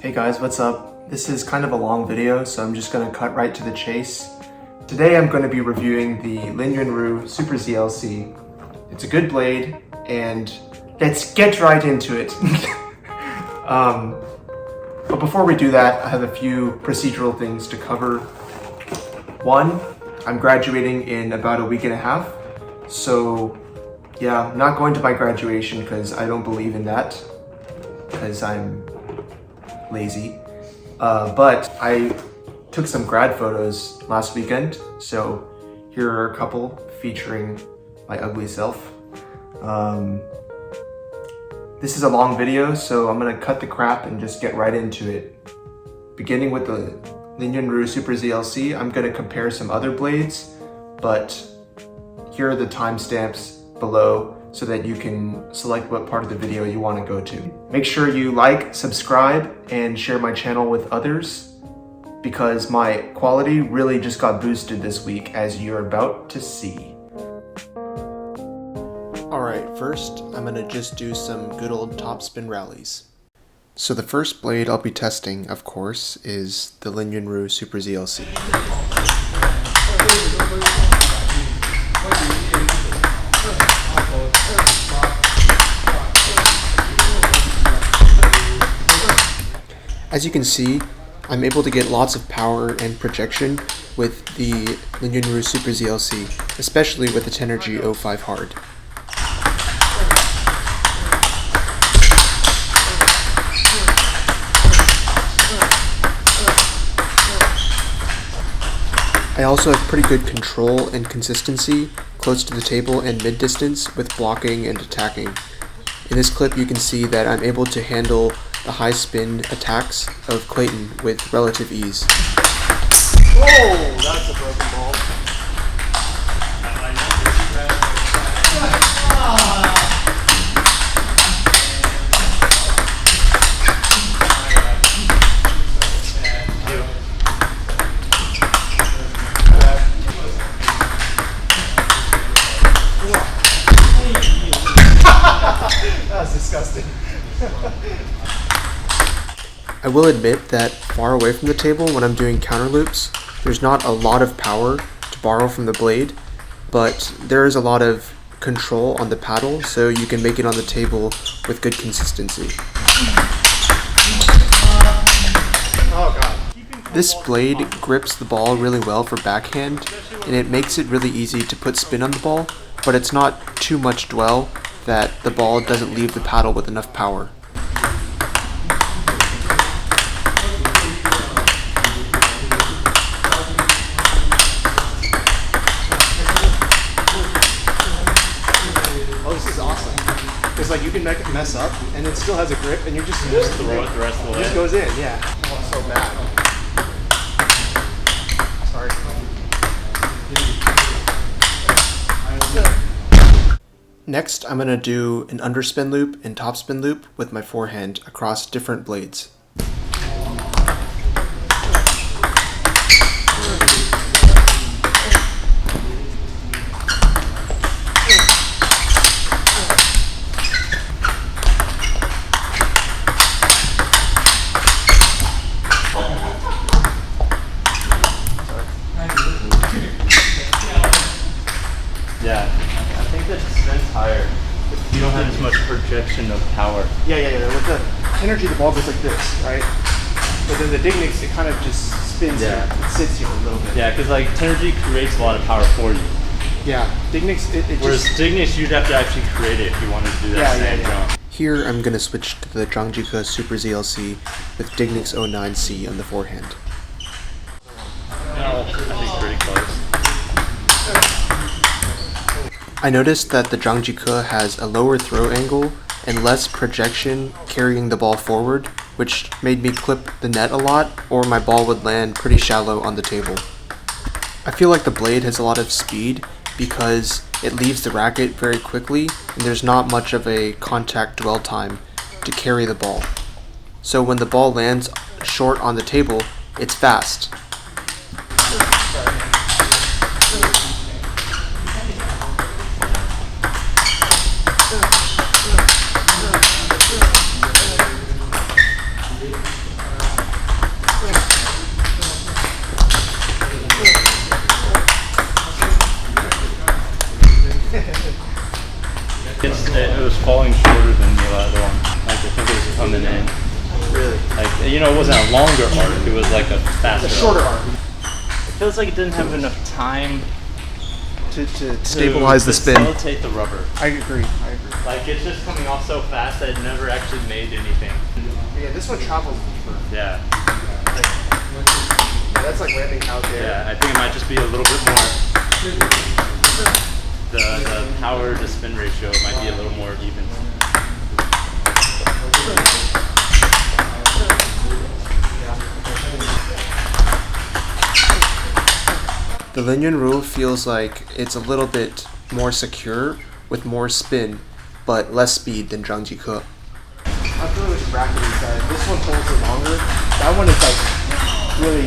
Hey guys, what's up? This is kind of a long video, so I'm just going to cut right to the chase. Today I'm going to be reviewing the LYJ Super ZLC. It's a good blade, and let's get right into it. But before we do that, I have a few procedural things to cover. One, I'm graduating in about a week and a half, so yeah, I'm not going to my graduation because I don't believe in that, because I'm lazy. But I took some grad photos last weekend, so here are a couple featuring my ugly self. This is a long video, so I'm gonna cut the crap and just get right into it. Beginning with the LYJ Super ZLC, I'm gonna compare some other blades, but here are the timestamps below so that you can select what part of the video you want to go to. Make sure you like, subscribe, and share my channel with others because my quality really just got boosted this week, as you're about to see. Alright, first I'm gonna just do some good old topspin rallies. So the first blade I'll be testing, of course, is the LYJ Super ZLC. As you can see, I'm able to get lots of power and projection with the LYJ Super ZLC, especially with the Tenergy 05 Hard. I also have pretty good control and consistency close to the table and mid-distance with blocking and attacking. In this clip you can see that I'm able to handle the high spin attacks of Clayton with relative ease. Oh, that's a broken ball. That's disgusting. I will admit that far away from the table when I'm doing counter loops, there's not a lot of power to borrow from the blade, but there is a lot of control on the paddle, so you can make it on the table with good consistency. Oh god. This blade grips the ball really well for backhand, and it makes it really easy to put spin on the ball, but it's not too much dwell that the ball doesn't leave the paddle with enough power. Oh, this is awesome. Because like you can make it mess up and it still has a grip and you just throw it the rest of the way. It just goes in, yeah. Oh, I'm so mad. Sorry. Next, I'm going to do an underspin loop and topspin loop with my forehand across different blades. Yeah, I think the spin's higher. You don't have as much projection of power. Yeah. With the energy, the ball goes like this, right? But then the Dignix, it kind of just spins here. It sits here a little bit. Yeah, because like Tenergy creates a lot of power for you. Yeah, Dignix, it Whereas just... Dignix, you'd have to actually create it if you wanted to do that same jump. Here I'm going to switch to the ZLC Super ZLC with Dignix 09C on the forehand. I think pretty close. I noticed that the ZLC has a lower throw angle and less projection carrying the ball forward, which made me clip the net a lot, or my ball would land pretty shallow on the table. I feel like the blade has a lot of speed because it leaves the racket very quickly and there's not much of a contact dwell time to carry the ball. So when the ball lands short on the table, it's fast. falling shorter than the other one. Like I think it was coming in. Really? Like, you know, it wasn't a longer arc, it was like a faster A shorter arc. It feels like it didn't have enough time To stabilize the spin. Facilitate the rubber. I agree. Like it's just coming off so fast that it never actually made anything. Yeah, this one travels deeper. Yeah. Yeah, that's like landing out there. Yeah, I think it might just be a little bit more. The power to spin ratio might be a little more even. The Linyan rule feels like it's a little bit more secure with more spin, but less speed than Zhangji Ke. I'm feeling with the bracket inside. This one holds it longer. That one is like really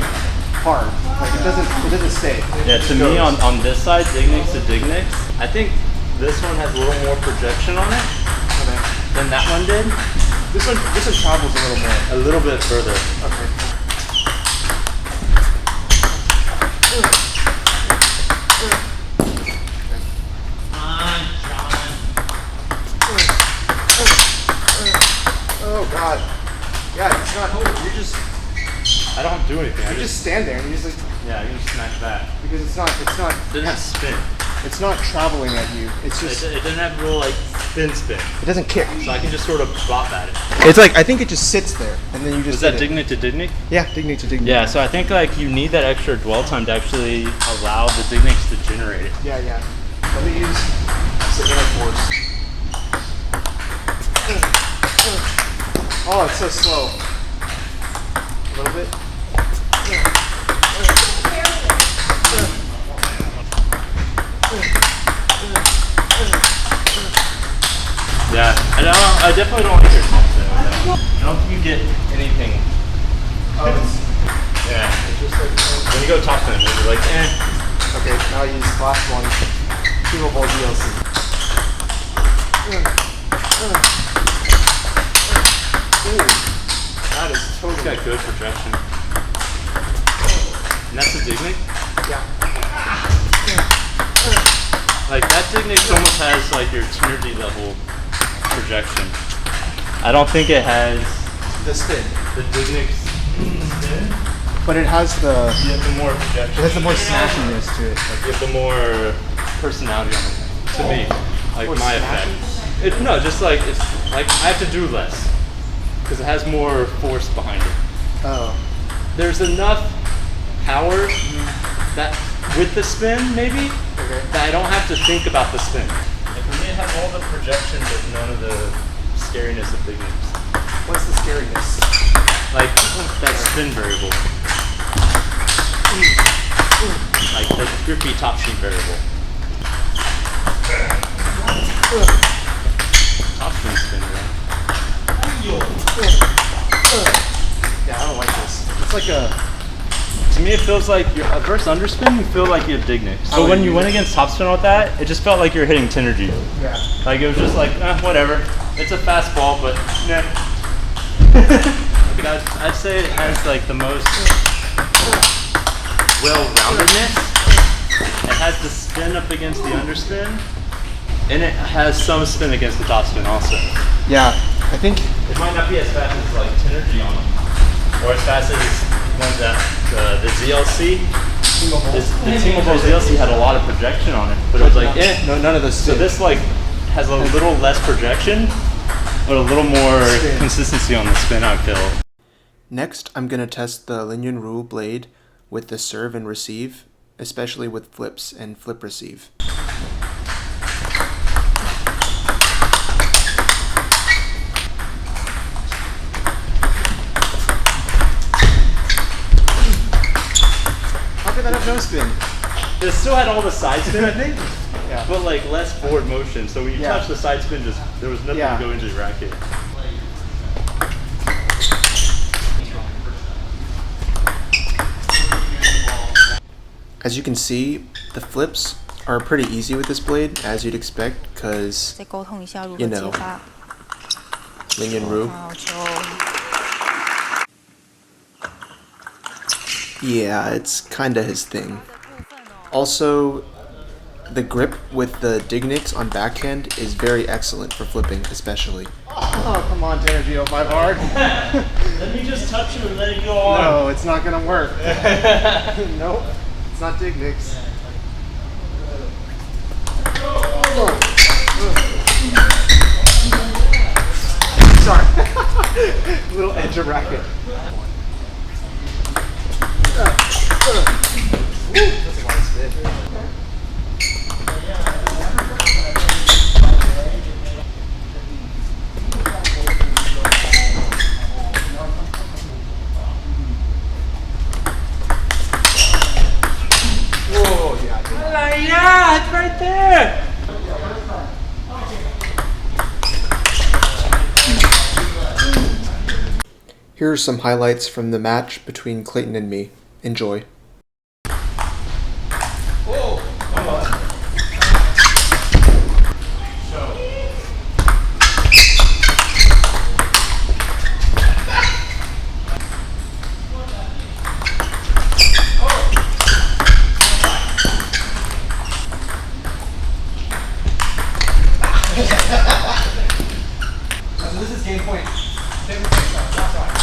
hard. Like it doesn't stay. Yeah, to me on this side, Dignix to Dignix, I think this one has a little more projection on it than that one did. This one travels a little more. A little bit further. Okay. Oh God. Yeah, it's not. You just. I don't do anything. You just stand there and you just like. Yeah, you just smash that. Because it's not. It doesn't have spin. It's not traveling at you. It's just. It doesn't have real like spin. It doesn't kick. So I can just sort of bop at it. It's like I think it just sits there and then you just. Is that Dignix to Dignix? Yeah, Dignix to Dignix. Yeah, so I think like you need that extra dwell time to actually allow the Dignix to generate it. Yeah. Let me use the inner force. Oh, it's so slow. A little bit. Yeah, I definitely don't like your Topspin. I don't think you get anything. Oh, Yeah, it's just like when you go Topspin, you're like, eh. okay, now I use last one. Tunable ZLC. Ooh, that is It's totally got good projection. And that's the Dignix? Yeah. Like that Dignix almost has like your Synergy level projection. I don't think it has The spin. the Dignix spin. But it has the. You have the more projection. It has the more snashiness to it. Like you have the more personality on it. To me, like More my snashy? effect. No, just like it's like I have to do less because it has more force behind it. Oh. There's enough power that with the spin maybe Okay. that I don't have to think about the spin. Like for me, it has all the projection but none of the scariness of Dignix. What's the scariness? Like that spin variable. Like the grippy top sheet variable. Top spin spin, right? Yeah, I don't like this. It's like a. To me, it feels like your versus underspin. You feel like you have Dignix. So when you went against Topspin with that, it just felt like you're hitting Synergy. Yeah. Like it was just like, whatever. It's a fastball, but nah. I'd say it has like the most well-roundedness. It has the spin up against the underspin, and it has some spin against the topspin also. Yeah, I think. It might not be as fast as like Synergy on them, or as fast as ones that the ZLC. The T-Mobile ZLC had a lot of projection on it, but it was like, No, none of this. So this like has a little less projection, but a little more consistency on the spin, I feel. Next, I'm going to test the Linyan Rule blade with the serve and receive, especially with flips and flip receive. How could that have no spin? It still had all the side spin, I think, Yeah. but like less forward motion. So when you touch the side spin, just there was nothing Yeah. to go into the racket. As you can see, the flips are pretty easy with this blade, as you'd expect, because, 再沟通一下如何 You 接 know. 发。 Linyan Rule. 好球！ Yeah, it's kinda his thing. Also, The grip with the Dignics on backhand is very excellent for flipping, especially. Oh, come on, Tangio, 5 hard. Let me just touch you and let it go on. No, it's not gonna work. Nope, it's not Dignics. Sorry. Little edge of racket. That's a lot of spit. Whoa, yeah. Yeah, it's right there. Here are some highlights from the match between Clayton and me. Enjoy. So this is game point. That's right.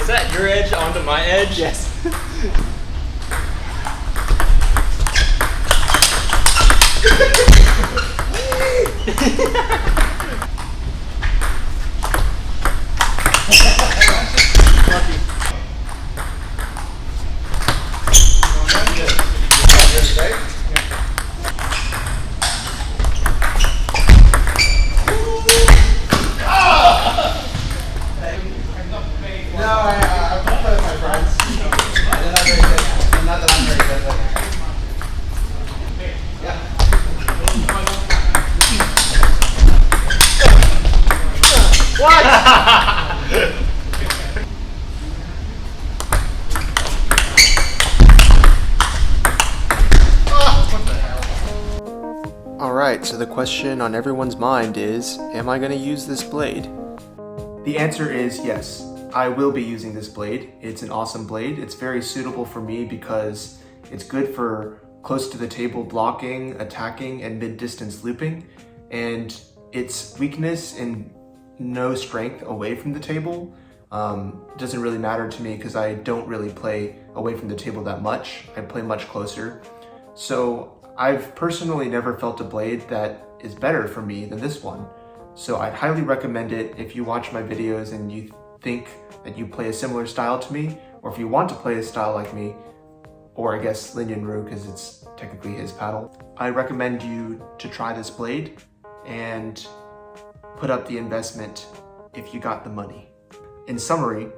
Is that your edge onto my edge? Yes. Alright, so the question on everyone's mind is, am I going to use this blade? The answer is yes, I will be using this blade. It's an awesome blade. It's very suitable for me because it's good for close to the table blocking, attacking, and mid-distance looping. And its weakness in no strength away from the table doesn't really matter to me because I don't really play away from the table that much. I play much closer. So I've personally never felt a blade that is better for me than this one. So I'd highly recommend it if you watch my videos and you think that you play a similar style to me, or if you want to play a style like me, or I guess Linyan Ru because it's technically his paddle. I recommend you to try this blade and put up the investment if you got the money. In summary,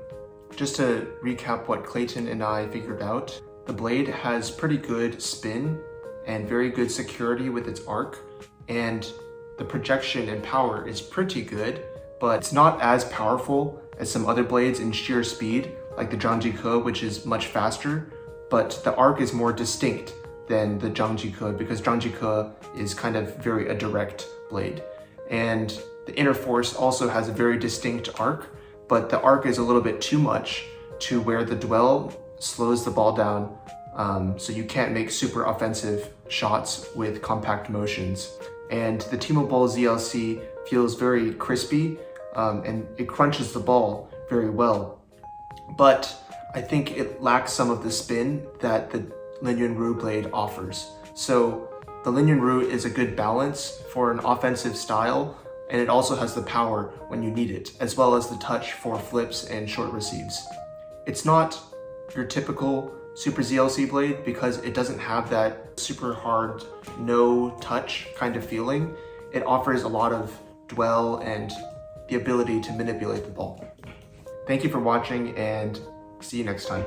just to recap what Clayton and I figured out, the blade has pretty good spin and very good security with its arc, and the projection and power is pretty good, but it's not as powerful as some other blades in sheer speed, like the Zhangji Ke, which is much faster, but the arc is more distinct than the Zhangji Ke because Zhangji Ke is kind of very a direct blade. And the inner force also has a very distinct arc, but the arc is a little bit too much to where the dwell slows the ball down, so you can't make super offensive shots with compact motions. And the T-Mobile ZLC feels very crispy and it crunches the ball very well. But I think it lacks some of the spin that the Linyan Ru blade offers. So the Linyan Ru is a good balance for an offensive style, and it also has the power when you need it, as well as the touch for flips and short receives. It's not your typical Super ZLC blade because it doesn't have that super hard, no touch kind of feeling. It offers a lot of dwell and the ability to manipulate the ball. Thank you for watching and see you next time.